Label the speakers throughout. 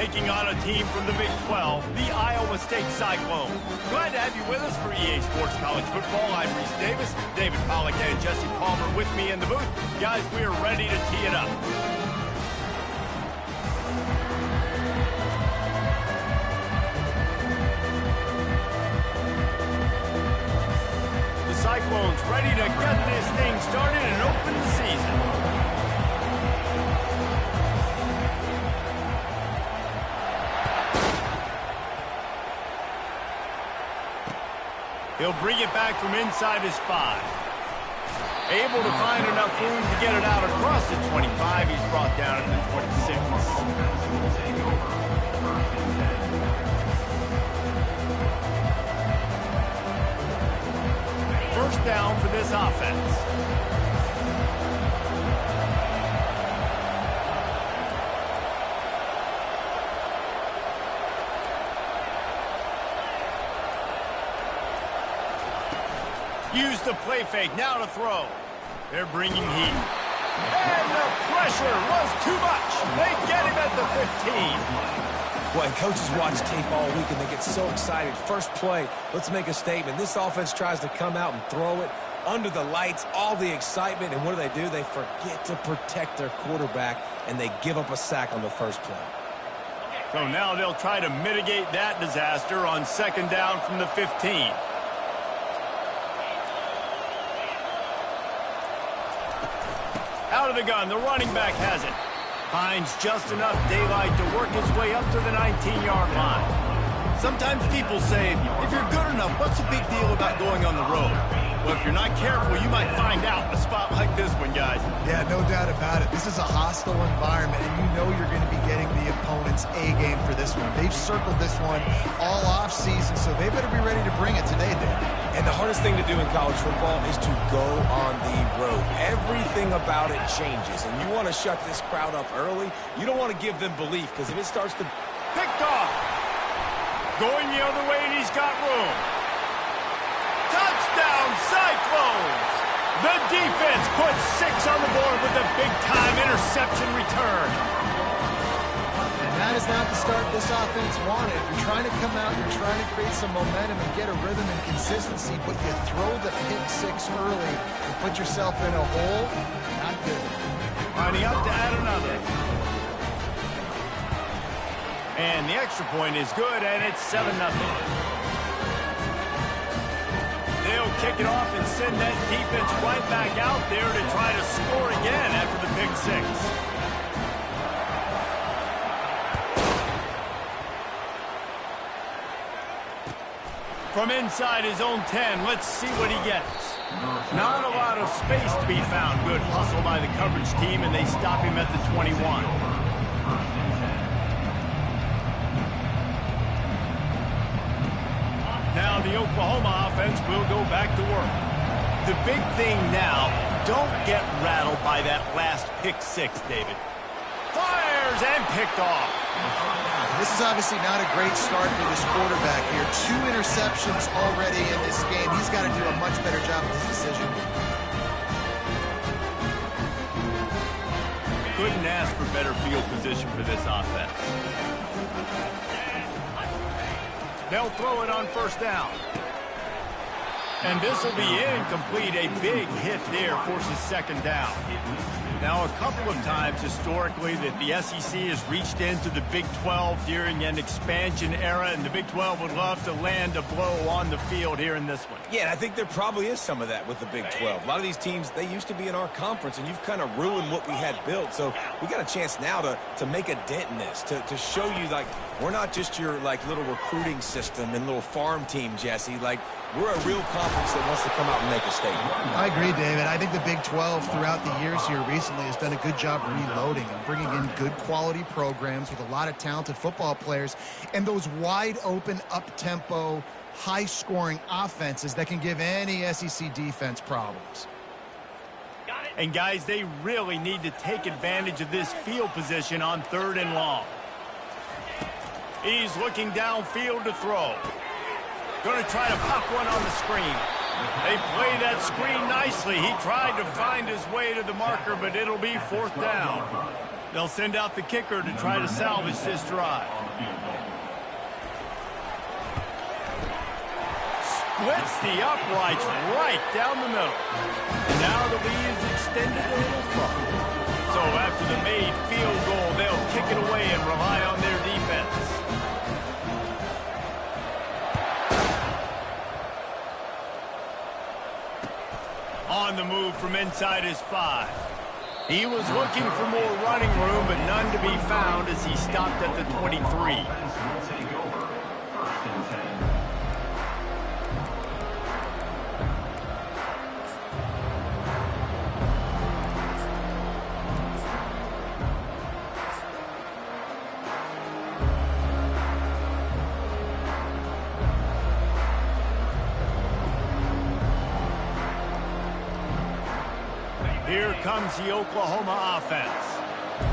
Speaker 1: taking on a team from the Big 12, the Iowa State Cyclones. Glad to have you with us for EA Sports College Football. I'm Reese Davis, David Pollack and Jesse Palmer with me in the booth. Guys, we are ready to tee it up. The Cyclones ready to get this thing started and open the season. He'll bring it back from inside his 5. Able to find enough room to get it out across the 25. He's brought down to the 26. First down for this offense. Use the play fake, now to throw. They're bringing heat. And the pressure was too much. They get him at the 15.
Speaker 2: Boy, coaches watch tape all week and they get so excited. First play, let's make a statement. This offense tries to come out and throw it under the lights, all the excitement, and what do? They forget to protect their quarterback, and they give up a sack on the first play.
Speaker 1: So now they'll try to mitigate that disaster on second down from the 15. Out of the gun, the running back has it. Finds just enough daylight to work his way up to the 19-yard line. Sometimes people say, if you're good enough, what's the big deal about going on the road? Well, if you're not careful, you might find out in a spot like this one, guys.
Speaker 3: Yeah, no doubt about it. This is a hostile environment, and you know you're going to be getting the opponent's A-game for this one. They've circled this one all off-season, so they better be ready to bring it today, Dave.
Speaker 2: And the hardest thing to do in college football is to go on the road. Everything about it changes, and you want to shut this crowd up early. You don't want to give them belief, because if it starts to...
Speaker 1: Picked off. Going the other way, and he's got room. Touchdown, Cyclones! The defense puts 6 on the board with a big-time interception return.
Speaker 3: And that is not the start this offense wanted. You're trying to come out, you're trying to create some momentum and get a rhythm and consistency, but you throw the pick 6 early and put yourself in a hole. Not good.
Speaker 1: Lining up to add another. And the extra point is good, and it's 7-0. They'll kick it off and send that defense right back out there to try to score again after the pick 6. From inside his own 10, let's see what he gets. Not a lot of space to be found. Good hustle by the coverage team, and they stop him at the 21. Now the Oklahoma offense will go back to work. The big thing now, don't get rattled by that last pick 6, David. Fires and picked off.
Speaker 3: This is obviously not a great start for this quarterback here. 2 interceptions already in this game. He's got to do a much better job with his decision.
Speaker 1: Couldn't ask for better field position for this offense. They'll throw it on first down. And this will be incomplete. A big hit there forces second down. Now, a couple of times historically that the SEC has reached into the Big 12 during an expansion era, and the Big 12 would love to land a blow on the field here in this one.
Speaker 2: Yeah, and I think there probably is some of that with the Big 12. A lot of these teams, they used to be in our conference, and you've kind of ruined what we had built. So we got a chance now to make a dent in this, to show you, like, we're not just your, like, little recruiting system and little farm team, Jesse. Like, we're a real conference that wants to come out and make a statement.
Speaker 3: I agree, David. I think the Big 12 throughout the years here recently has done a good job reloading and bringing in good quality programs with a lot of talented football players and those wide open, up-tempo, high-scoring offenses that can give any SEC defense problems.
Speaker 1: And, guys, they really need to take advantage of this field position on 3rd and long. He's looking downfield to throw. Going to try to pop one on the screen. They play that screen nicely. He tried to find his way to the marker, but it'll be 4th down. They'll send out the kicker to try to salvage this drive. Splits the uprights right down the middle. And now the lead is extended a little further. So after the made field goal, they'll kick it away and rely on their defense. On the move from inside his 5. He was looking for more running room, but none to be found as he stopped at the 23. Here comes the Oklahoma offense.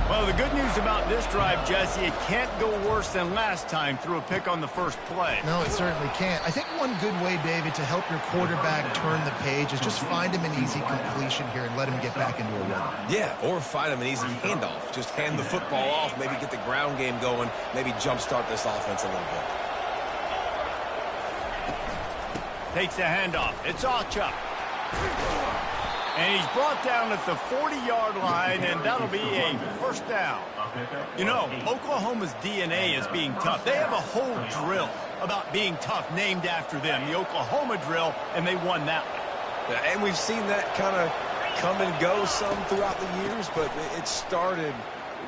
Speaker 1: Well, the good news about this drive, Jesse, it can't go worse than last time through a pick on the first play.
Speaker 3: No, it certainly can't. I think one good way, David, to help your quarterback turn the page is just find him an easy completion here and let him get back into a rhythm.
Speaker 2: Yeah, or find him an easy handoff. Just hand the football off, maybe get the ground game going, maybe jumpstart this offense a little bit.
Speaker 1: Takes the handoff. It's Achuk. And he's brought down at the 40-yard line, and that'll be a first down. You know, Oklahoma's DNA is being tough. They have a whole drill about being tough named after them, the Oklahoma drill, and they won that one.
Speaker 2: Yeah, and we've seen that kind of come and go some throughout the years, but it started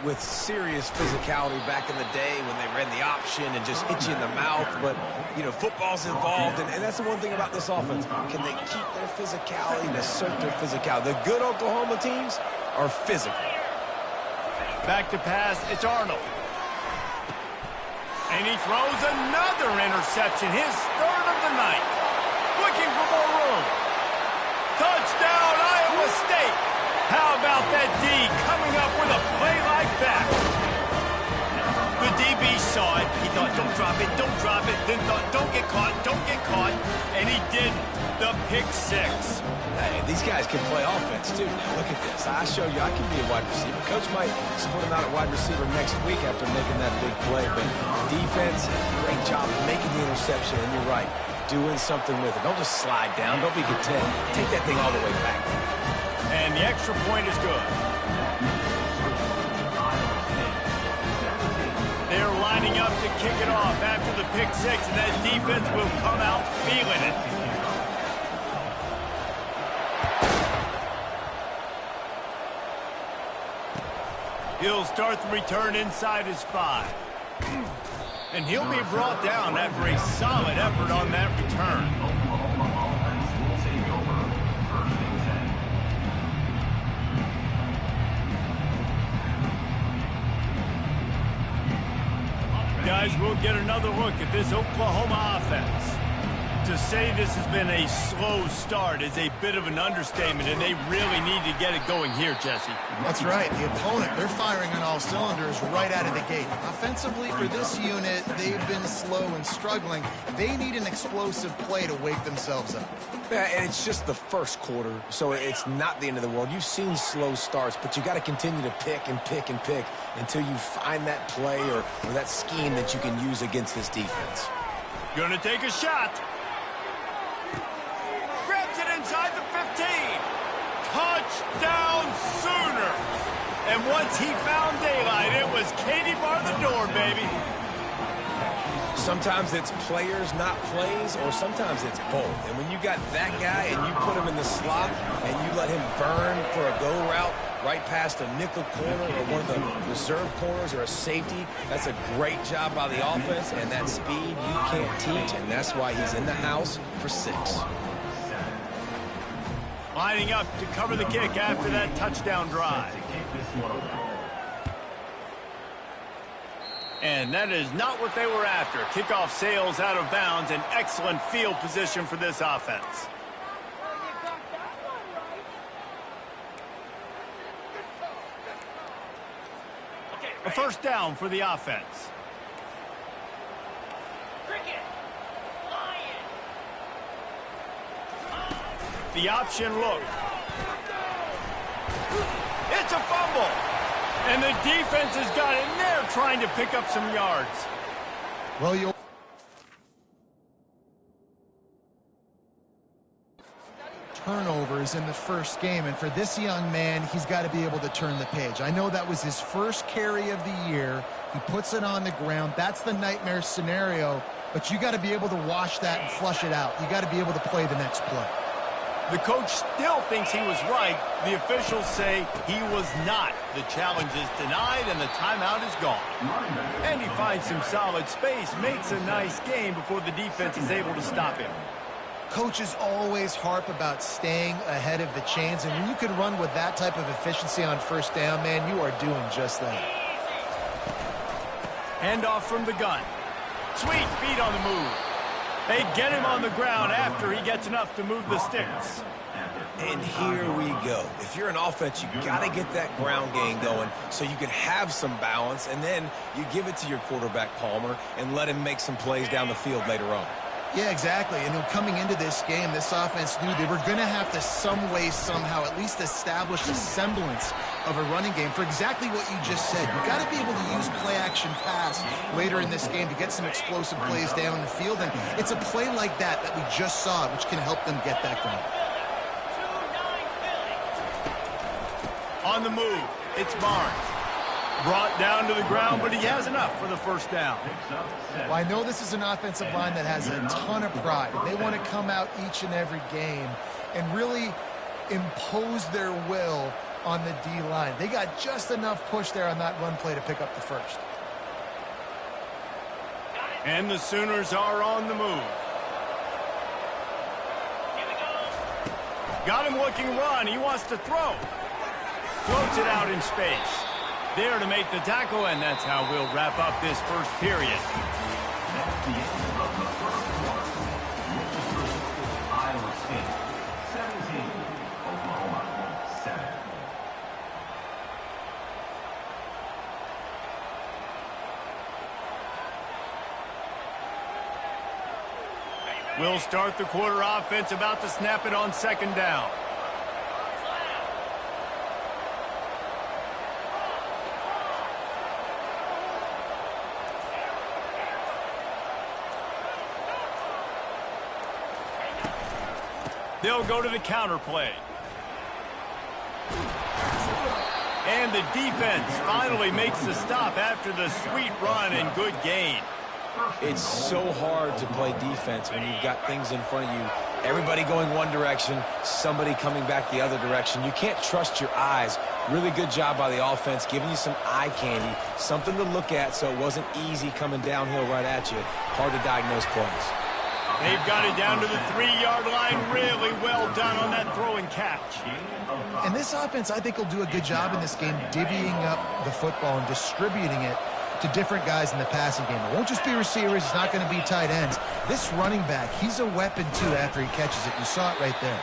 Speaker 2: with serious physicality back in the day when they ran the option and just hit you in the mouth. But, you know, football's involved, and that's the one thing about this offense. Can they keep their physicality and assert their physicality? The good Oklahoma teams are physical.
Speaker 1: Back to pass, it's Arnold. And he throws another interception, his third of the night. Looking for more room. Touchdown, Iowa State. How about that D coming up with a play like that? The DB saw it. He thought, don't drop it, then thought, don't get caught, and he didn't. The pick 6.
Speaker 2: Hey, these guys can play offense, too. Now, look at this. I show you I can be a wide receiver. Coach might split him out at wide receiver next week after making that big play, but defense, great job making the interception, and you're right, doing something with it. Don't just slide down. Don't be content. Take that thing all the way back.
Speaker 1: And the extra point is good. They're lining up to kick it off after the pick 6, and that defense will come out feeling it. He'll start the return inside his 5. And he'll be brought down after a solid effort on that return. Guys, we'll get another look at this Oklahoma offense. To say this has been a slow start is a bit of an understatement, and they really need to get it going here, Jesse.
Speaker 3: That's right. The opponent, they're firing on all cylinders right out of the gate. Offensively, for this unit, they've been slow and struggling. They need an explosive play to wake themselves up.
Speaker 2: Yeah, and it's just the first quarter, so it's not the end of the world. You've seen slow starts, but you got to continue to pick and pick and pick until you find that play or that scheme that you can use against this defense.
Speaker 1: Gonna take a shot. Grabs it inside the 15. Touchdown Sooner. And once he found daylight, it was Katie bar the door, baby.
Speaker 2: Sometimes it's players, not plays, or sometimes it's both. And when you got that guy and you put him in the slot and you let him burn for a go route right past a nickel corner or one of the reserve corners or a safety, that's a great job by the offense, and that speed you can't teach, and that's why he's in the house for 6.
Speaker 1: Lining up to cover the kick after that touchdown drive. And that is not what they were after. Kickoff sails out of bounds, and excellent field position for this offense. A first down for the offense. The option look. It's a fumble. And the defense has got in there trying to pick up some yards.
Speaker 3: Well, you'll turnovers in the first game, and for this young man, he's got to be able to turn the page. I know that was his first carry of the year. He puts it on the ground. That's the nightmare scenario, but you got to be able to wash that and flush it out. You got to be able to play the next play.
Speaker 1: The coach still thinks he was right. The officials say he was not. The challenge is denied, and the timeout is gone. And he finds some solid space, makes a nice game before the defense is able to stop him.
Speaker 3: Coaches always harp about staying ahead of the chains, and when you can run with that type of efficiency on first down, man, you are doing just that.
Speaker 1: Handoff from the gun. Sweet feet on the move. They get him on the ground after he gets enough to move the sticks.
Speaker 2: And here we go. If you're an offense, you got to get that ground game going so you can have some balance, and then you give it to your quarterback, Palmer, and let him make some plays down the field later on.
Speaker 3: Yeah, exactly. And coming into this game, this offense knew they were going to have to some way, somehow, at least establish a semblance of a running game for exactly what you just said. You got to be able to use play-action pass later in this game to get some explosive plays down the field. And it's a play like that that we just saw, which can help them get that going.
Speaker 1: On the move, it's Barnes. Brought down to the ground, but he has enough for the first down.
Speaker 3: Well, I know this is an offensive line that has a ton of pride. They want to come out each and every game and really impose their will on the D-line. They got just enough push there on that run play to pick up the first.
Speaker 1: And the Sooners are on the move. Got him looking run. He wants to throw. Floats it out in space. There to make the tackle, and that's how we'll wrap up this first period.
Speaker 4: That's the end of the first quarter. Iowa State 17, Oklahoma 7.
Speaker 1: We'll start the quarter offense, about to snap it on second down. They'll go to the counter play. And the defense finally makes the stop after the sweet run and good gain.
Speaker 2: It's so hard to play defense when you've got things in front of you. Everybody going one direction, somebody coming back the other direction. You can't trust your eyes. Really good job by the offense, giving you some eye candy, something to look at so it wasn't easy coming downhill right at you. Hard to diagnose plays.
Speaker 1: They've got it down to the 3-yard line. Really well done on that throw and catch.
Speaker 3: And this offense, I think, will do a good job in this game divvying up the football and distributing it to different guys in the passing game. It won't just be receivers. It's not going to be tight ends. This running back, he's a weapon, too, after he catches it. You saw it right there.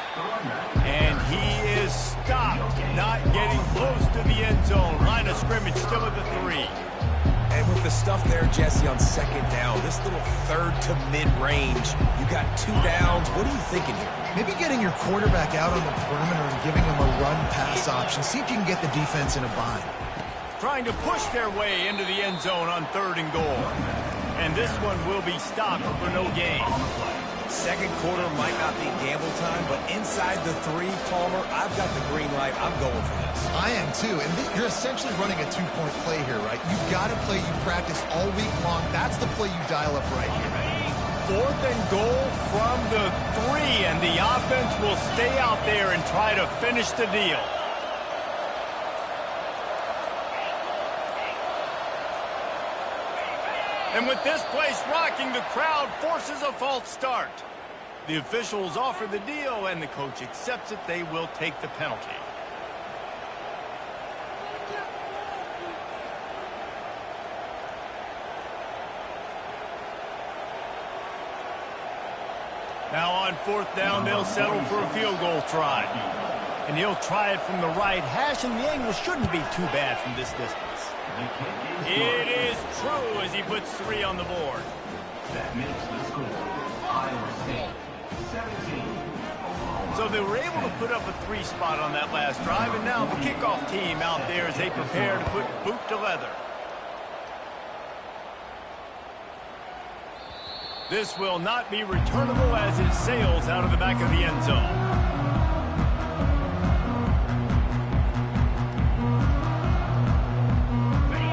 Speaker 1: And he is stopped, not getting close to the end zone. Line of scrimmage still at the 3.
Speaker 2: And with the stuff there, Jesse, on second down, this little third to mid-range, you got 2 downs. What are you thinking here?
Speaker 3: Maybe getting your quarterback out on the perimeter and giving him a run-pass option. See if you can get the defense in a bind.
Speaker 1: Trying to push their way into the end zone on 3rd and goal. And this one will be stopped for no gain.
Speaker 2: Second quarter might not be gamble time, but inside the 3, Palmer, I've got the green light. I'm going for this.
Speaker 3: I am too, and you're essentially running a 2-point play here, right? You've got to play you practice all week long. That's the play you dial up right here.
Speaker 1: 4th and goal from the 3, and the offense will stay out there and try to finish the deal. And with this place rocking, the crowd forces a false start. The officials offer the deal, and the coach accepts it. They will take the penalty. Now on 4th down, they'll settle for a field goal try. And he'll try it from the right hash, and the angle shouldn't be too bad from this distance. It is true as he puts 3 on the board.
Speaker 4: That makes the score Iowa State 17, Oklahoma
Speaker 1: So they were able to put up a 3 spot on that last drive, and now the kickoff team out there as they prepare to put boot to leather. This will not be returnable as it sails out of the back of the end zone.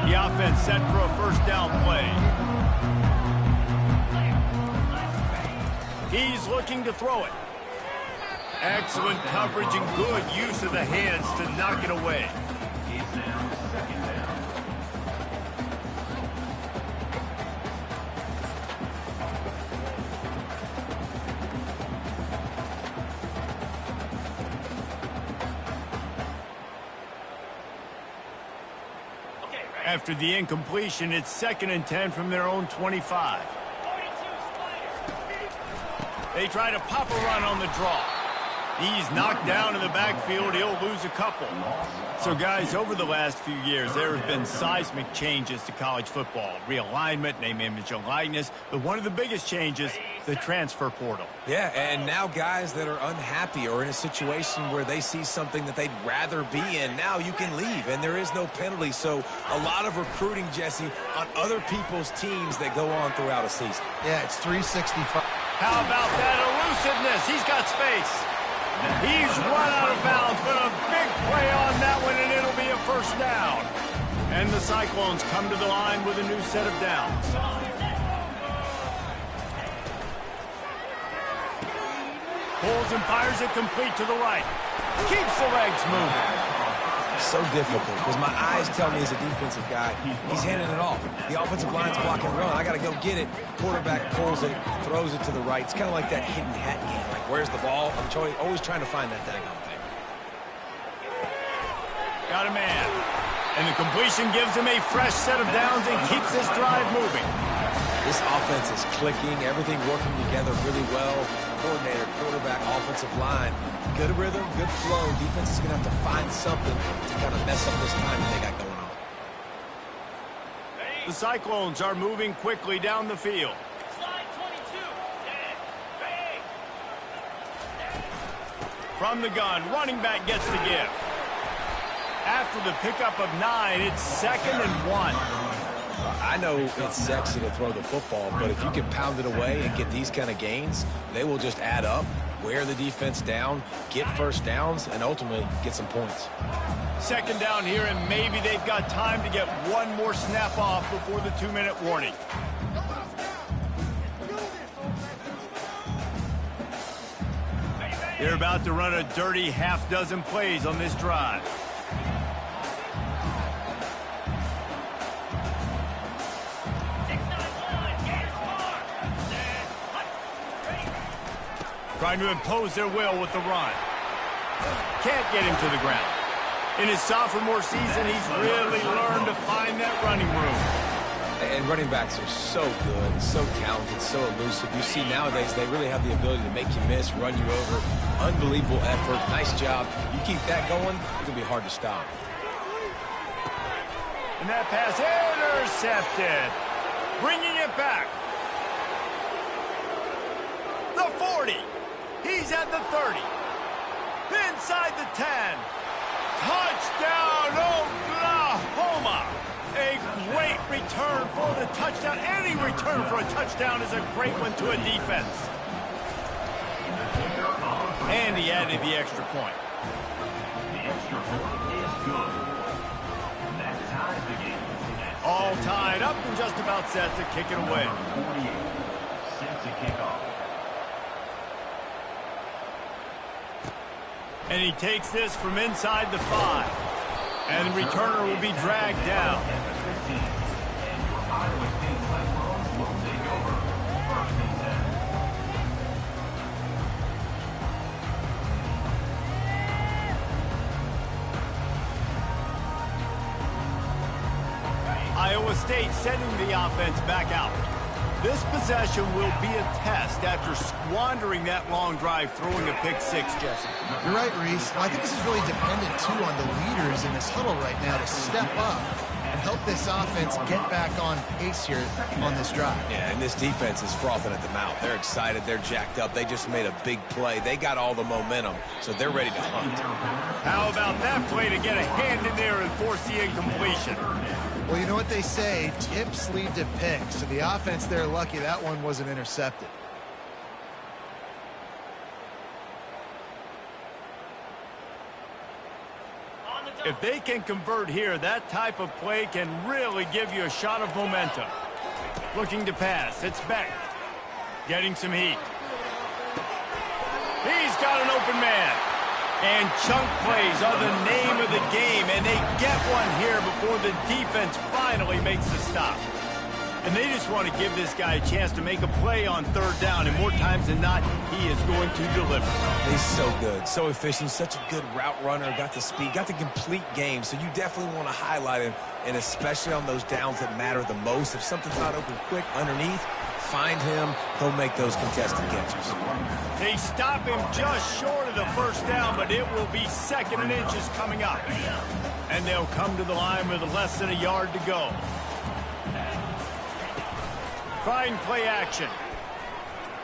Speaker 1: The offense set for a first down play. He's looking to throw it. Excellent coverage and good use of the hands to knock it away. After the incompletion, it's 2nd and 10 from their own 25. They try to pop a run on the draw. He's knocked down in the backfield. He'll lose a couple. So, guys, over the last few years, there have been seismic changes to college football. Realignment, name, image, and likeness. But one of the biggest changes, the transfer portal.
Speaker 2: Yeah, and now guys that are unhappy or in a situation where they see something that they'd rather be in, now you can leave, and there is no penalty. So a lot of recruiting, Jesse, on other people's teams that go on throughout a season.
Speaker 3: Yeah, it's 365.
Speaker 1: How about that elusiveness? He's got space. He's run out of bounds, but a big play on that one, and it'll be a first down. And the Cyclones come to the line with a new set of downs. Pulls and fires it complete to the right. Keeps the legs moving.
Speaker 2: So difficult because my eyes tell me as a defensive guy, he's handing it off. The offensive line's blocking run. I got to go get it. Quarterback pulls it, throws it to the right. It's kind of like that hidden hat game. Like, where's the ball? I'm always trying to find that daggone thing.
Speaker 1: Got a man. And the completion gives him a fresh set of downs and keeps this drive moving.
Speaker 2: This offense is clicking. Everything working together really well. Coordinator, quarterback, offensive line. Good rhythm, good flow. Defense is going to have to find something to kind of mess up this time that they got going on.
Speaker 1: The Cyclones are moving quickly down the field. From the gun, running back gets the give. After the pickup of 9, it's 2nd and 1.
Speaker 2: I know it's sexy to throw the football, but if you can pound it away and get these kind of gains, they will just add up, wear the defense down, get first downs, and ultimately get some points.
Speaker 1: 2nd down here, and maybe they've got time to get one more snap off before the 2-minute warning. They're about to run a dirty half-dozen plays on this drive. Trying to impose their will with the run. Can't get him to the ground. In his sophomore season, he's really learned to find that running room.
Speaker 2: And running backs are so good, so talented, so elusive. You see nowadays they really have the ability to make you miss, run you over. Unbelievable effort. Nice job. You keep that going, it's going to be hard to stop.
Speaker 1: And that pass intercepted. Bringing it back. The 40. He's at the 30. Inside the 10. Touchdown, Oklahoma. A great return for the touchdown. Any return for a touchdown is a great one to a defense. And he added the extra point.
Speaker 4: The extra point is good. That ties the game.
Speaker 1: All tied up and just about set to kick it away.
Speaker 4: 48, set to kick off.
Speaker 1: And he takes this from inside the 5. And the returner will be dragged down. Iowa State sending the offense back out. This possession will be a test after squandering that long drive, throwing a pick-6, Jesse.
Speaker 3: You're right, Reese. Well, I think this is really dependent, too, on the leaders in this huddle right now to step up and help this offense get back on pace here on this drive.
Speaker 2: Yeah, and this defense is frothing at the mouth. They're excited. They're jacked up. They just made a big play. They got all the momentum, so they're ready to hunt.
Speaker 1: How about that play to get a hand in there and force the incompletion?
Speaker 3: Well, you know what they say, tips lead to picks. So the offense, they're lucky that one wasn't intercepted.
Speaker 1: If they can convert here, that type of play can really give you a shot of momentum. Looking to pass. It's Beck. Getting some heat. He's got an open man. And chunk plays are the name of the game, and they get one here before the defense finally makes the stop. And they just want to give this guy a chance to make a play on third down, and more times than not, he is going to deliver.
Speaker 2: He's so good, so efficient, such a good route runner, got the speed, got the complete game, so you definitely want to highlight him, and especially on those downs that matter the most. If something's not open quick underneath, find him, he'll make those contested catches.
Speaker 1: They stop him just short of the first down, but it will be 2nd and inches coming up. And they'll come to the line with less than a yard to go. Trying play action.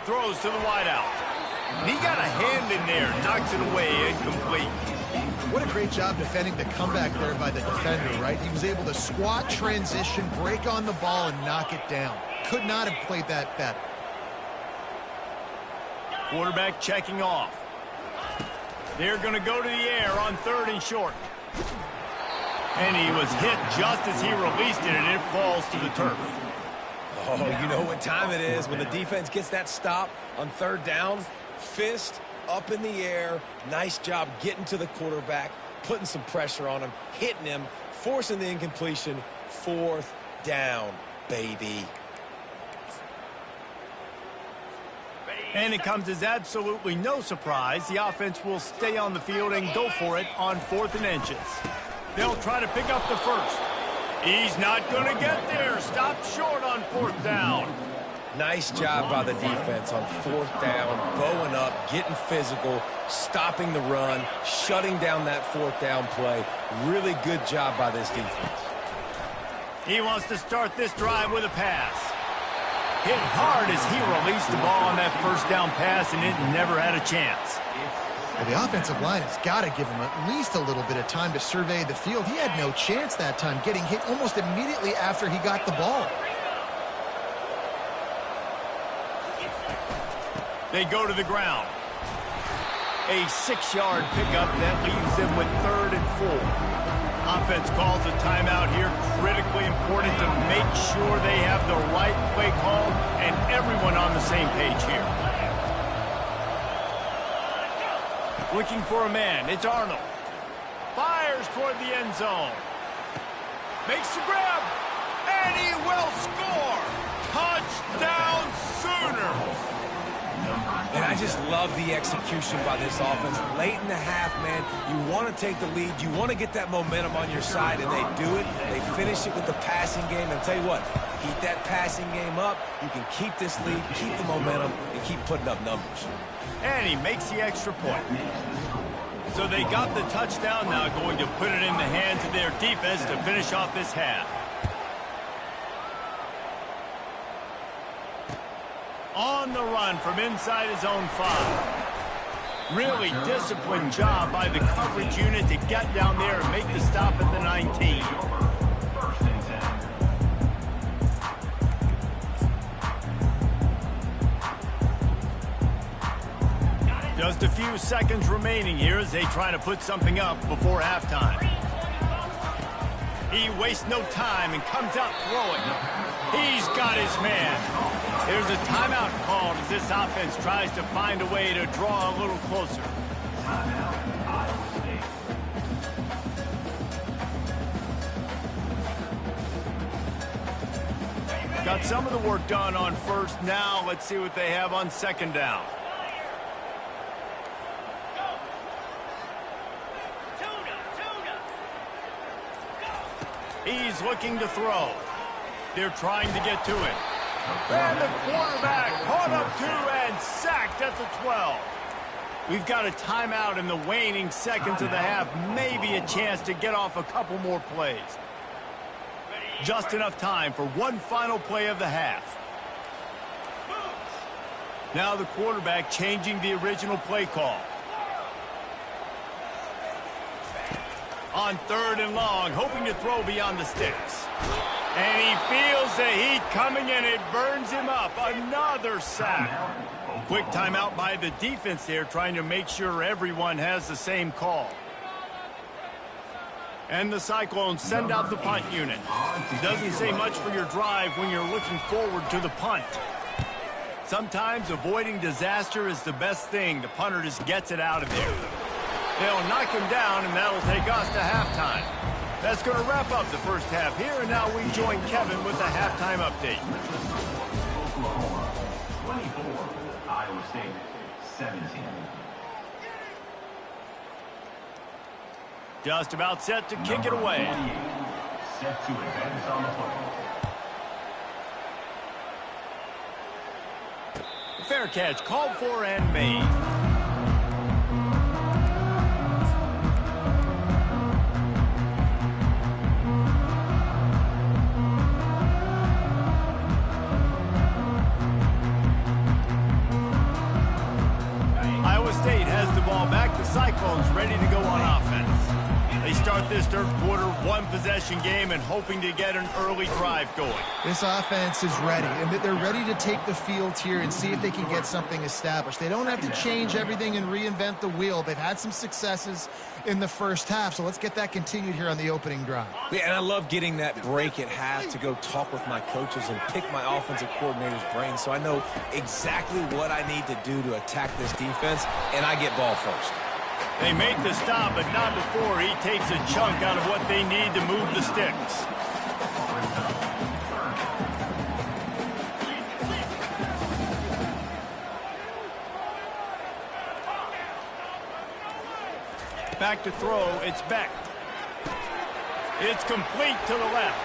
Speaker 1: Throws to the wideout. He got a hand in there, knocks it away, incomplete.
Speaker 3: What a great job defending the comeback there by the defender, right? He was able to squat, transition, break on the ball, and knock it down. Could not have played that better.
Speaker 1: Quarterback checking off. They're going to go to the air on 3rd and short. And he was hit just as he released it, and it falls to the turf.
Speaker 2: Oh, you know what time it is when the defense gets that stop on 3rd down. Fist up in the air. Nice job getting to the quarterback, putting some pressure on him, hitting him, forcing the incompletion. 4th down, baby.
Speaker 1: And it comes as absolutely no surprise. The offense will stay on the field and go for it on 4th and inches. They'll try to pick up the first. He's not going to get there. Stopped short on 4th down.
Speaker 2: Nice job by the defense on 4th down, going up, getting physical, stopping the run, shutting down that 4th down play. Really good job by this defense.
Speaker 1: He wants to start this drive with a pass. Hit hard as he released the ball on that 1st down pass, and it never had a chance.
Speaker 3: Well, the offensive line has got to give him at least a little bit of time to survey the field. He had no chance that time, getting hit almost immediately after he got the ball.
Speaker 1: They go to the ground. A 6-yard pickup that leaves them with 3rd and 4. Offense calls a timeout here. Critically important to make sure they have the right play call and everyone on the same page here. Looking for a man. It's Arnold. Fires toward the end zone. Makes the grab. And he will score. Touchdown Sooners.
Speaker 2: And I just love the execution by this offense. Late in the half, man, you want to take the lead. You want to get that momentum on your side, and they do it. They finish it with the passing game. And I'll tell you what, keep that passing game up. You can keep this lead, keep the momentum, and keep putting up numbers.
Speaker 1: And he makes the extra point. So they got the touchdown, now going to put it in the hands of their defense to finish off this half. On the run from inside his own 5. Really disciplined job by the coverage unit to get down there and make the stop at the 19. Just a few seconds remaining here as they try to put something up before halftime. He wastes no time and comes out throwing. He's got his man. There's a timeout called as this offense tries to find a way to draw a little closer. Got some of the work done on 1st. Now let's see what they have on 2nd down. He's looking to throw. They're trying to get to him. And the quarterback caught up to and sacked at the 12. We've got a timeout in the waning seconds of the half. Maybe a chance to get off a couple more plays. Just enough time for one final play of the half. Now the quarterback changing the original play call. On 3rd and long, hoping to throw beyond the sticks. And he feels the heat coming, and it burns him up. Another sack. Quick timeout by the defense there, trying to make sure everyone has the same call. And the Cyclones send out the punt unit. Doesn't say much for your drive when you're looking forward to the punt. Sometimes avoiding disaster is the best thing. The punter just gets it out of there. They'll knock him down, and that'll take us to halftime. That's going to wrap up the first half here, and now we join Kevin with the halftime update.
Speaker 4: Oklahoma, 24. Iowa State, 17.
Speaker 1: Just about set to kick it away.
Speaker 4: Set to advance on the football.
Speaker 1: Fair catch called for and made. Iowa State has the ball back. The Cyclones ready to go on offense. They start this third quarter one-possession game and hoping to get an early drive going.
Speaker 3: This offense is ready, and they're ready to take the field here and see if they can get something established. They don't have to change everything and reinvent the wheel. They've had some successes in the first half, so let's get that continued here on the opening drive.
Speaker 2: Yeah, and I love getting that break at half to go talk with my coaches and pick my offensive coordinator's brain so I know exactly what I need to do to attack this defense, and I get ball first.
Speaker 1: They make the stop, but not before he takes a chunk out of what they need to move the sticks. Back to throw, it's Beck. It's complete to the left.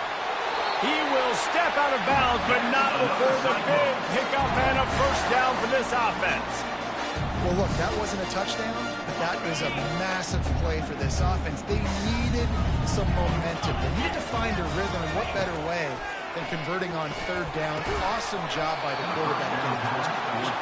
Speaker 1: He will step out of bounds, but not before the big pickup and a first down for this offense.
Speaker 3: Well, look, that wasn't a touchdown, but that is a massive play for this offense. They needed some momentum. They needed to find a rhythm, and what better way than converting on 3rd down. Awesome job by the quarterback getting the first production.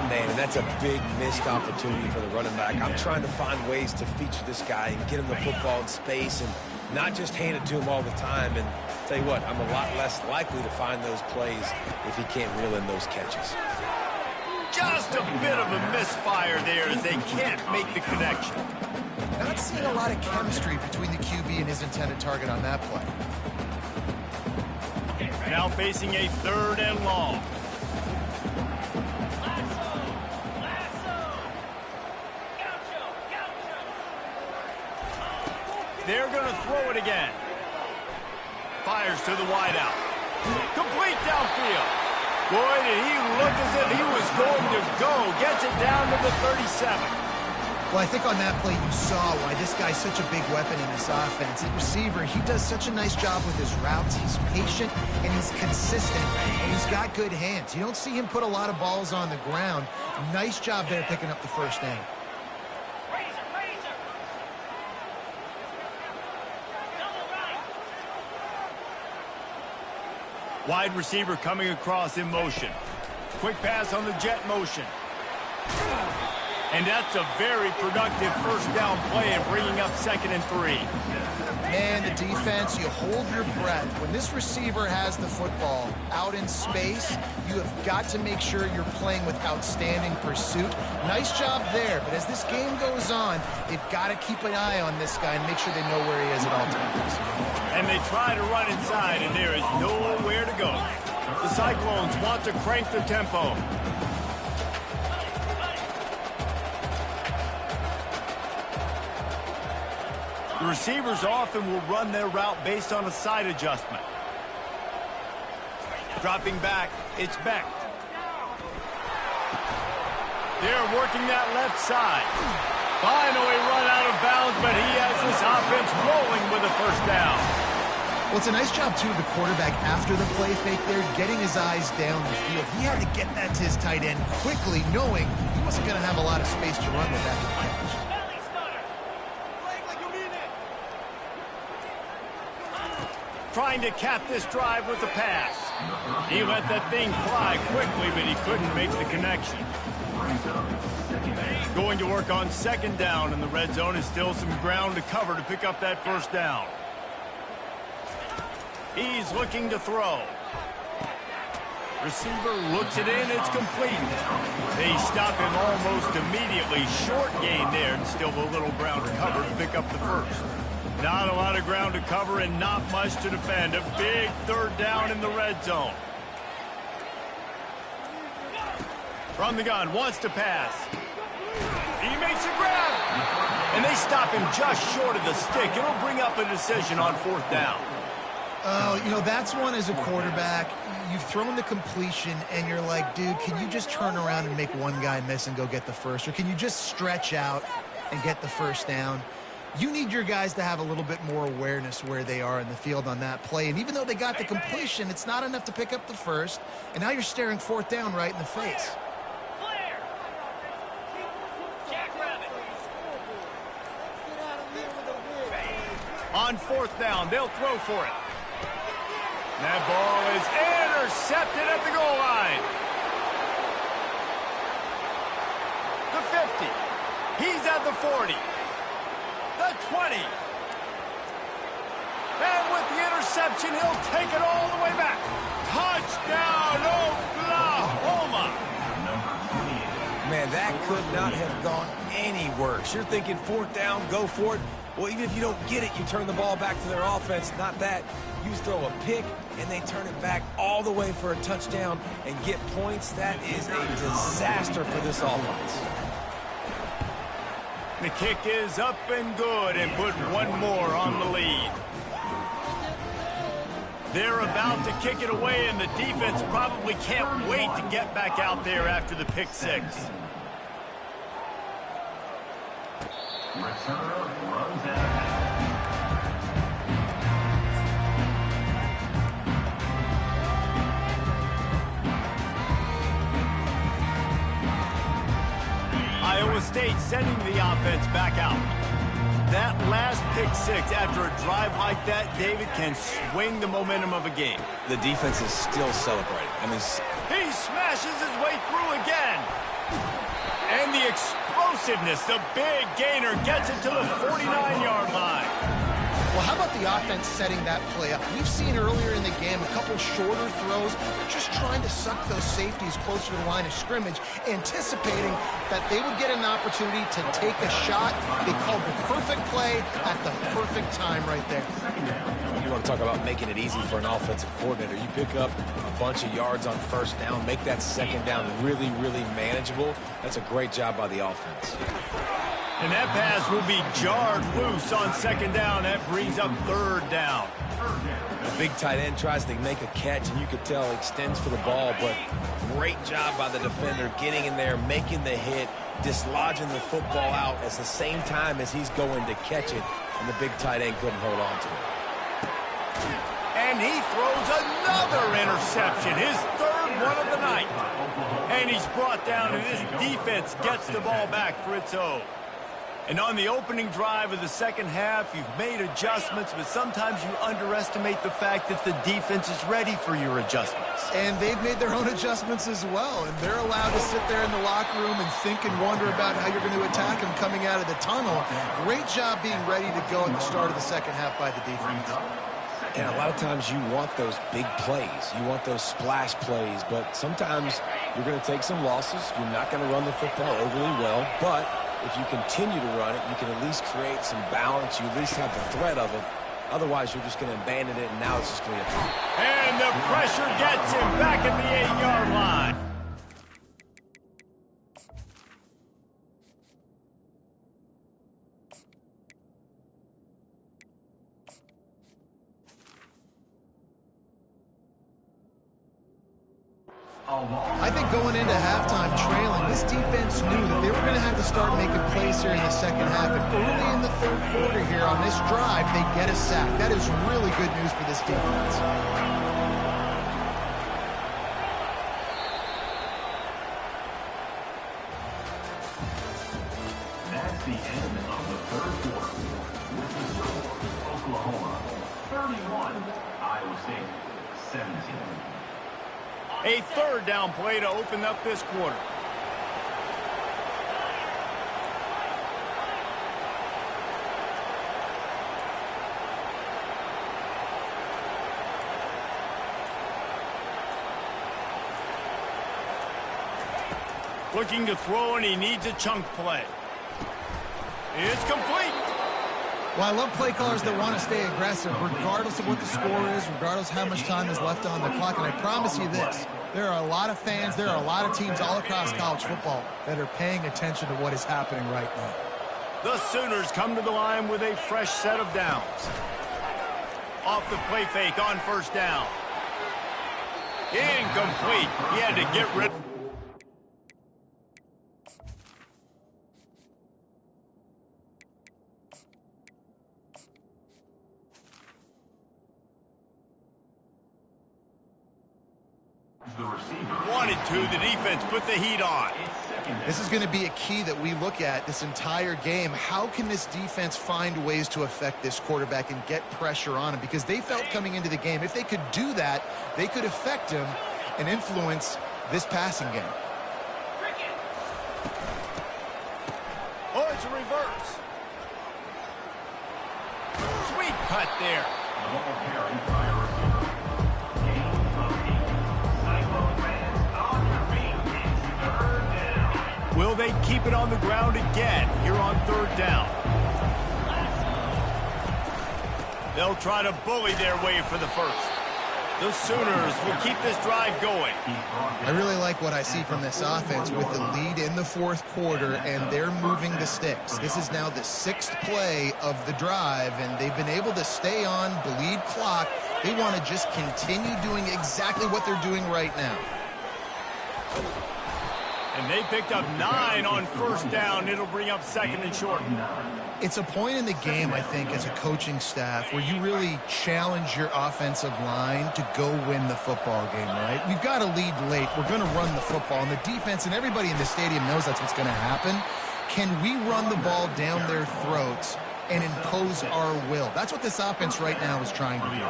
Speaker 2: Man, that's a big missed opportunity for the running back. I'm trying to find ways to feature this guy and get him the football in space and not just hand it to him all the time. And tell you what, I'm a lot less likely to find those plays if he can't reel in those catches.
Speaker 1: Just a bit of a misfire there as they can't make the connection.
Speaker 3: Not seeing a lot of chemistry between the QB and his intended target on that play.
Speaker 1: Now facing a 3rd and long. They're going to throw it again. Fires to the wideout. Complete downfield. Boy, did he look as if he was going to go. Gets it down to the 37.
Speaker 3: Well, I think on that play you saw why this guy's such a big weapon in this offense. The receiver, he does such a nice job with his routes. He's patient, and he's consistent, and he's got good hands. You don't see him put a lot of balls on the ground. Nice job there picking up the first down.
Speaker 1: Wide receiver coming across in motion. Quick pass on the jet motion. And that's a very productive first down play and bringing up 2nd and 3.
Speaker 3: Man, the defense, you hold your breath. When this receiver has the football out in space, you have got to make sure you're playing with outstanding pursuit. Nice job there, but as this game goes on, they've got to keep an eye on this guy and make sure they know where he is at all times.
Speaker 1: And they try to run inside, and there is nowhere to go. The Cyclones want to crank the tempo. The receivers often will run their route based on a side adjustment. Dropping back, it's Beck. They're working that left side. Finally run out of bounds, but he has this offense rolling with a first down.
Speaker 3: Well, it's a nice job, too, of the quarterback after the play fake there, getting his eyes down the field. He had to get that to his tight end quickly, knowing he wasn't going to have a lot of space to run with that catch.
Speaker 1: trying to cap this drive with a pass. He let that thing fly quickly, but he couldn't make the connection. Going to work on second down, and the red zone is still some ground to cover to pick up that first down. He's looking to throw. Receiver looks it in, it's complete. They stop him almost immediately. Short gain there, and still a little ground to cover to pick up the first. Not a lot of ground to cover and not much to defend. A big third down in the red zone. From the gun, wants to pass. He makes a grab. And they stop him just short of the stick. It'll bring up a decision on fourth down.
Speaker 3: Oh, you know, that's one as a quarterback. You've thrown the completion, and you're like, dude, can you just turn around and make one guy miss and go get the first? Or can you just stretch out and get the first down? You need your guys to have a little bit more awareness where they are in the field on that play. And even though they got the completion, it's not enough to pick up the first. And now you're staring fourth down right in the face.
Speaker 1: On fourth down, they'll throw for it. That ball is intercepted at the goal line. The 50. He's at the 40. The 20. And with the interception, he'll take it all the way back. Touchdown, Oklahoma.
Speaker 2: Man, that could not have gone any worse. You're thinking fourth down, go for it. Well, even if you don't get it, you turn the ball back to their offense. Not that. You throw a pick, and they turn it back all the way for a touchdown and get points. That is a disaster for this offense.
Speaker 1: The kick is up and good, and put one more on the lead. They're about to kick it away, and the defense probably can't wait to get back out there after the pick six.
Speaker 4: Returner runs out of bounds.
Speaker 1: Iowa State sending the offense back out. That last pick six after a drive like that, David, can swing the momentum of a game.
Speaker 2: The defense is still celebrating. I mean,
Speaker 1: he smashes his way through again. And the explosiveness, the big gainer gets it to the 49-yard line.
Speaker 3: Well, how about the offense setting that play up? We've seen earlier in the game a couple shorter throws, just trying to suck those safeties closer to the line of scrimmage, anticipating that they would get an opportunity to take a shot. They called the perfect play at the perfect time right there.
Speaker 2: you want to talk about making it easy for an offensive coordinator. You pick up a bunch of yards on first down, make that second down really, really manageable. That's a great job by the offense.
Speaker 1: And that pass will be jarred loose on second down. That brings up third down.
Speaker 2: The big tight end tries to make a catch, and you could tell extends for the ball, but great job by the defender getting in there, making the hit, dislodging the football out at the same time as he's going to catch it, and the big tight end couldn't hold on to it.
Speaker 1: And he throws another interception, his third one of the night. And he's brought down, and this defense gets the ball back for its own. And on the opening drive of the second half, you've made adjustments, but sometimes you underestimate the fact that the defense is ready for your adjustments.
Speaker 3: And they've made their own adjustments as well, and they're allowed to sit there in the locker room and think and wonder about how you're going to attack them coming out of the tunnel. Great job being ready to go at the start of the second half by the defense.
Speaker 2: And a lot of times you want those big plays. You want those splash plays, but sometimes you're going to take some losses. You're not going to run the football overly well, but if you continue to run it, you can at least create some balance. You at least have the threat of it. Otherwise, you're just going to abandon it, and now it's just going to be a threat.
Speaker 1: And the pressure gets him back at the 8-yard line.
Speaker 3: I think going into halftime trailing, this defense knew that they were going to have to start making plays here in the second half. And early in the third quarter here on this drive, they get a sack. That is really good news for this defense.
Speaker 4: That's the end of the third quarter. With the score, Oklahoma 31, State 17.
Speaker 1: A third down play to open up this quarter. Looking to throw, and he needs a chunk play. It's complete.
Speaker 3: Well, I love play callers that want to stay aggressive, regardless of what the score is, regardless of how much time is left on the clock. And I promise you this, there are a lot of fans, there are a lot of teams all across college football that are paying attention to what is happening right now.
Speaker 1: The Sooners come to the line with a fresh set of downs. Off the play fake on first down. Incomplete. He had to get rid of...
Speaker 4: The receiver.
Speaker 1: Wanted to. The defense put the heat on.
Speaker 3: This is going to be a key that we look at this entire game. How can this defense find ways to affect this quarterback and get pressure on him? Because they felt coming into the game, if they could do that, they could affect him and influence this passing game.
Speaker 1: Oh, it's a reverse. Sweet cut there.
Speaker 4: The ball carried by a receiver. Gain of 8. Cyclone fans on your feet. It's third down.
Speaker 1: Will they keep it on the ground again here on third down? They'll try to bully their way for the first. The Sooners will keep this drive going.
Speaker 3: I really like what I see from this offense with the lead in the fourth quarter, and they're moving the sticks. This is now the 6th play of the drive, and they've been able to stay on, bleed clock. They want to just continue doing exactly what they're doing right now.
Speaker 1: And they picked up 9 on first down. It'll bring up second and short.
Speaker 3: It's a point in the game, I think, as a coaching staff where you really challenge your offensive line to go win the football game, right? We've got to lead late. We're going to run the football, and the defense and everybody in the stadium knows that's what's going to happen. Can we run the ball down their throats and impose our will? That's what this offense right now is trying to do.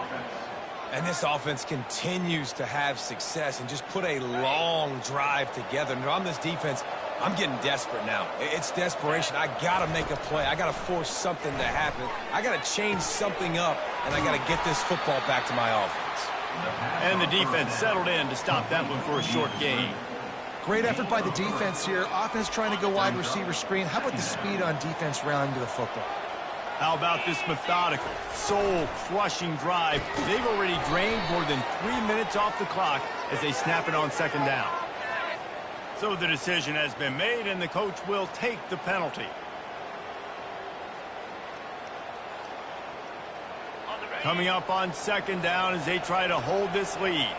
Speaker 2: And this offense continues to have success and just put a long drive together. And on this defense, I'm getting desperate now. It's desperation. I got to make a play. I got to force something to happen. I got to change something up, and I got to get this football back to my offense.
Speaker 1: And the defense settled in to stop that one for a short gain.
Speaker 3: Great effort by the defense here. Offense trying to go wide receiver screen. How about the speed on defense rallying to the football?
Speaker 1: How about this methodical, soul-crushing drive? They've already drained more than 3 minutes off the clock as they snap it on second down. So the decision has been made, and the coach will take the penalty. Coming up on second down as they try to hold this lead.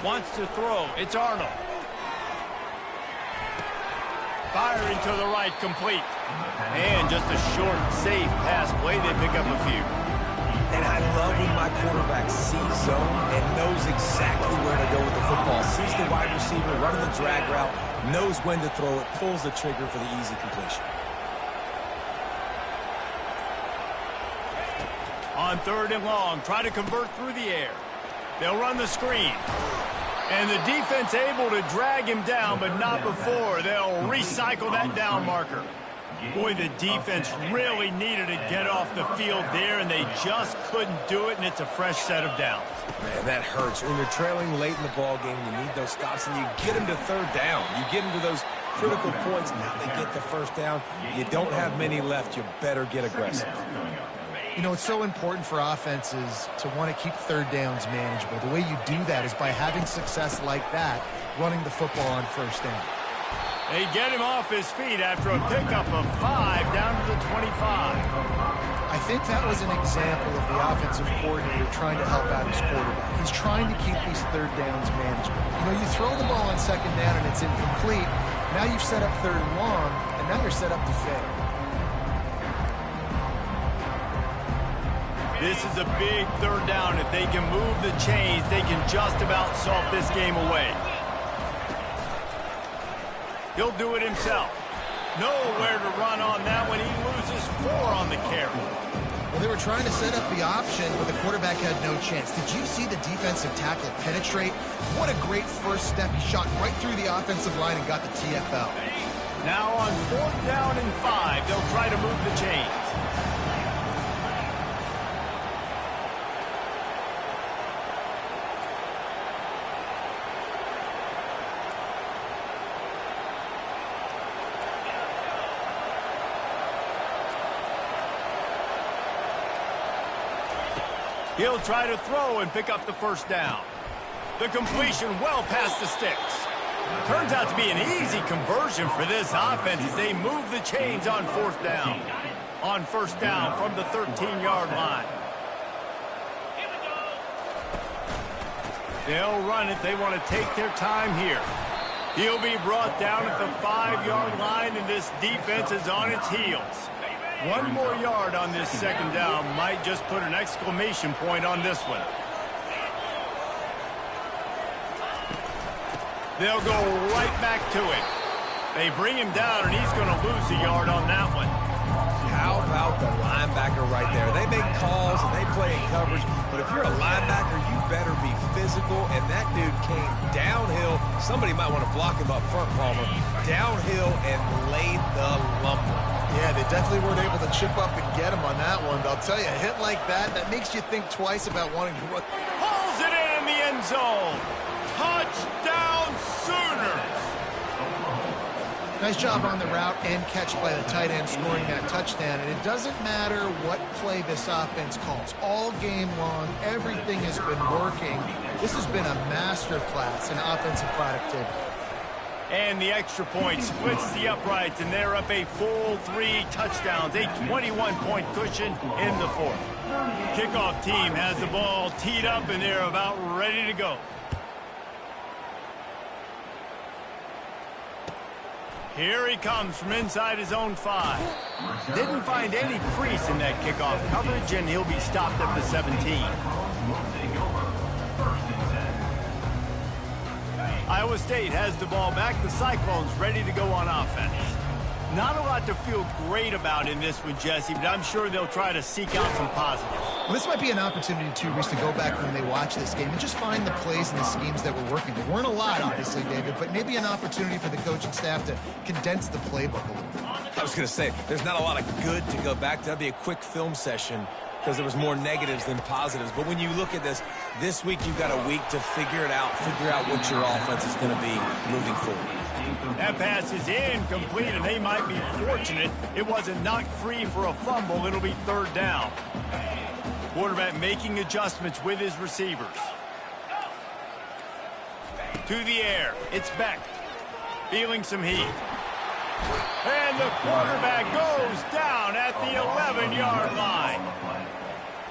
Speaker 1: Wants to throw. It's Arnold. Firing to the right, complete. And just a short, safe pass play. They pick up a few.
Speaker 2: And I love when my quarterback sees zone and knows exactly where to go with the football. Sees the wide receiver running the drag route, knows when to throw it, pulls the trigger for the easy completion.
Speaker 1: On third and long, try to convert through the air. They'll run the screen. And the defense able to drag him down, but not before. They'll recycle that down marker. Boy, the defense really needed to get off the field there, and they just couldn't do it, and it's a fresh set of downs.
Speaker 2: Man, that hurts. When you're trailing late in the ball game, you need those stops, and you get them to third down. You get them to those critical points. Now they get the first down. You don't have many left. You better get aggressive.
Speaker 3: You know, it's so important for offenses to want to keep third downs manageable. The way you do that is by having success like that, running the football on first down.
Speaker 1: They get him off his feet after a pickup of 5 down to the 25.
Speaker 3: I think that was an example of the offensive coordinator trying to help out his quarterback. He's trying to keep these third downs manageable. You know, you throw the ball on second down and it's incomplete. Now you've set up third and long, and now you're set up to fail.
Speaker 1: This is a big third down. If they can move the chains, they can just about solve this game away. He'll do it himself. Nowhere to run on that one. He loses 4 on the carry.
Speaker 3: Well, they were trying to set up the option, but the quarterback had no chance. Did you see the defensive tackle penetrate? What a great first step. He shot right through the offensive line and got the TFL.
Speaker 1: Now on 4th down and 5, they'll try to move the chains. He'll try to throw and pick up the first down. The completion well past the sticks. Turns out to be an easy conversion for this offense as they move the chains on 4th down. On 1st down from the 13-yard line. They'll run it. They want to take their time here. He'll be brought down at the 5-yard line, and this defense is on its heels. One more yard on this 2nd down might just put an exclamation point on this one. They'll go right back to it. They bring him down, and he's going to lose a yard on that one.
Speaker 2: How about the linebacker right there? They make calls and they play in coverage, but if you're a linebacker, you better be physical, and that dude came downhill. Somebody might want to block him up front, Palmer. Downhill and laid the lumber.
Speaker 3: Yeah, they definitely weren't able to chip up and get him on that one. But I'll tell you, a hit like that makes you think twice about wanting to run.
Speaker 1: Pulls it in the end zone. Touchdown Sooners.
Speaker 3: Nice job on the route and catch by the tight end scoring that touchdown. And it doesn't matter what play this offense calls. All game long, everything has been working. This has been a masterclass in offensive productivity.
Speaker 1: And the extra point splits the uprights, and they're up a full 3 touchdowns, a 21-point cushion in the 4th. Kickoff team has the ball teed up, and they're about ready to go. Here he comes from inside his own 5. Didn't find any crease in that kickoff coverage, and he'll be stopped at the 17. Iowa State has the ball back. The Cyclones ready to go on offense. Not a lot to feel great about in this one, Jesse, but I'm sure they'll try to seek out some positives.
Speaker 3: Well, this might be an opportunity, too, Reese, to go back when they watch this game and just find the plays and the schemes that were working. There weren't a lot, obviously, David, but maybe an opportunity for the coaching staff to condense the playbook a little bit.
Speaker 2: I was going to say, there's not a lot of good to go back to. That'd be a quick film session because there was more negatives than positives. But when you look at this week you've got a week to figure it out, figure out what your offense is going to be moving forward.
Speaker 1: That pass is incomplete, and they might be fortunate it wasn't knocked free for a fumble. It'll be 3rd down. Quarterback making adjustments with his receivers. To the air. It's Beck. Feeling some heat. And the quarterback goes down at the 11-yard line.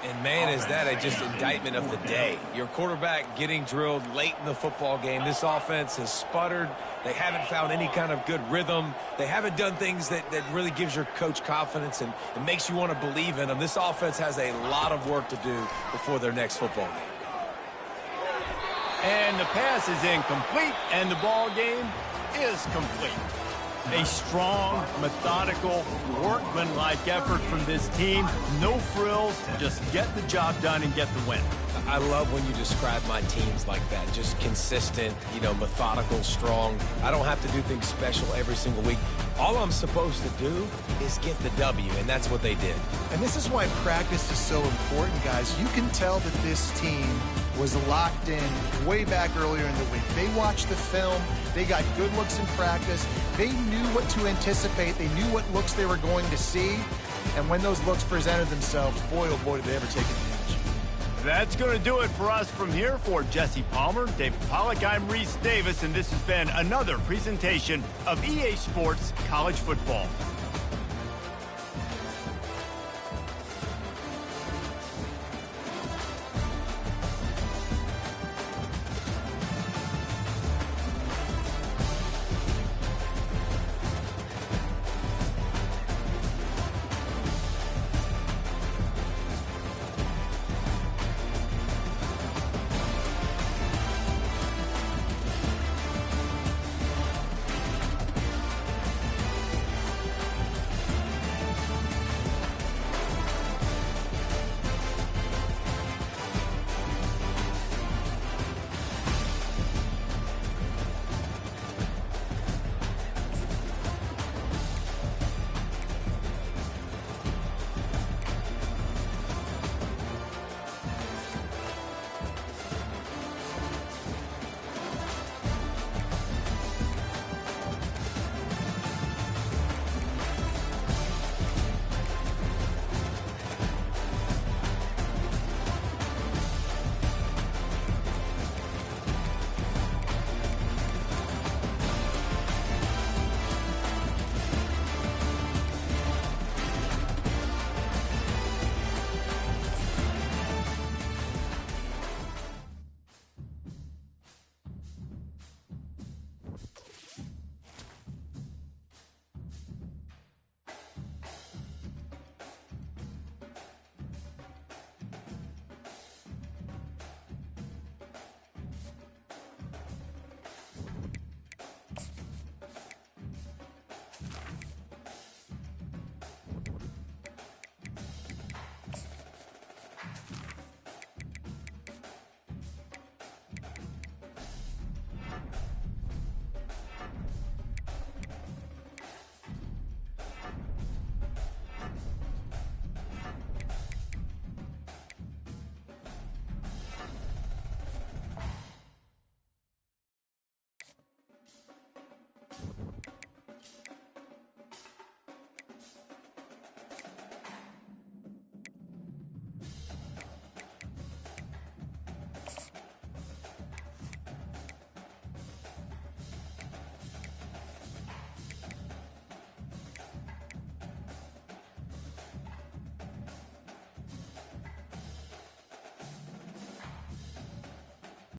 Speaker 2: And, man, is that just indictment of the day. Your quarterback getting drilled late in the football game. This offense has sputtered. They haven't found any kind of good rhythm. They haven't done things that really gives your coach confidence and makes you want to believe in them. This offense has a lot of work to do before their next football game.
Speaker 1: And the pass is incomplete, and the ball game is complete. A strong, methodical, workmanlike effort from this team. No frills, just get the job done and get the win.
Speaker 2: I love when you describe my teams like that. Just consistent, methodical, strong. I don't have to do things special every single week. All I'm supposed to do is get the W, and that's what they did.
Speaker 3: And this is why practice is so important, guys. You can tell that this team was locked in way back earlier in the week. They watched the film. They got good looks in practice. They knew what to anticipate. They knew what looks they were going to see. And when those looks presented themselves, boy, oh boy, did they ever take advantage.
Speaker 1: That's going to do it for us from here. For Jesse Palmer, David Pollack, I'm Reese Davis, and this has been another presentation of EA Sports College Football.